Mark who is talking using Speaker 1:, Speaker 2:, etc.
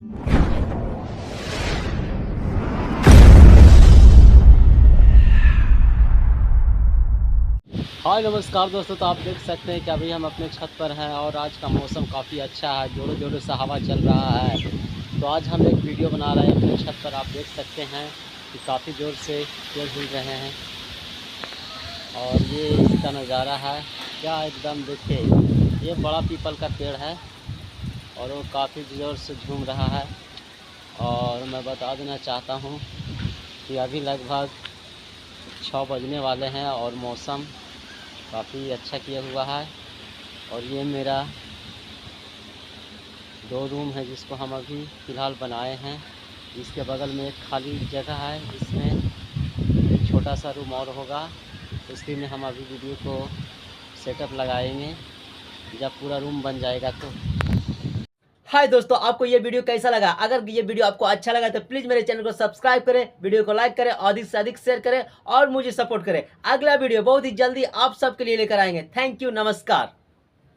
Speaker 1: हाय नमस्कार दोस्तों। तो आप देख सकते हैं कि अभी हम अपने छत पर हैं और आज का मौसम काफ़ी अच्छा है, जोरों जोरों से हवा चल रहा है। तो आज हम एक वीडियो बना रहे हैं अपने छत पर। आप देख सकते हैं कि काफ़ी ज़ोर से पेड़ हिल रहे हैं और ये इसका नज़ारा है क्या एकदम। देखिए ये बड़ा पीपल का पेड़ है और वो काफ़ी ज़ोर से झूम रहा है। और मैं बता देना चाहता हूँ कि अभी लगभग 6 बजने वाले हैं और मौसम काफ़ी अच्छा किया हुआ है। और ये मेरा 2 रूम है जिसको हम अभी फ़िलहाल बनाए हैं। इसके बगल में एक खाली जगह है, इसमें एक छोटा सा रूम और होगा। उसी में हम अभी वीडियो को सेटअप लगाएंगे जब पूरा रूम बन जाएगा तो।
Speaker 2: हाय दोस्तों, आपको ये वीडियो कैसा लगा? अगर ये वीडियो आपको अच्छा लगा तो प्लीज मेरे चैनल को सब्सक्राइब करें, वीडियो को लाइक करें, अधिक से अधिक शेयर करें और मुझे सपोर्ट करें। अगला वीडियो बहुत ही जल्दी आप सबके लिए लेकर आएंगे। थैंक यू, नमस्कार।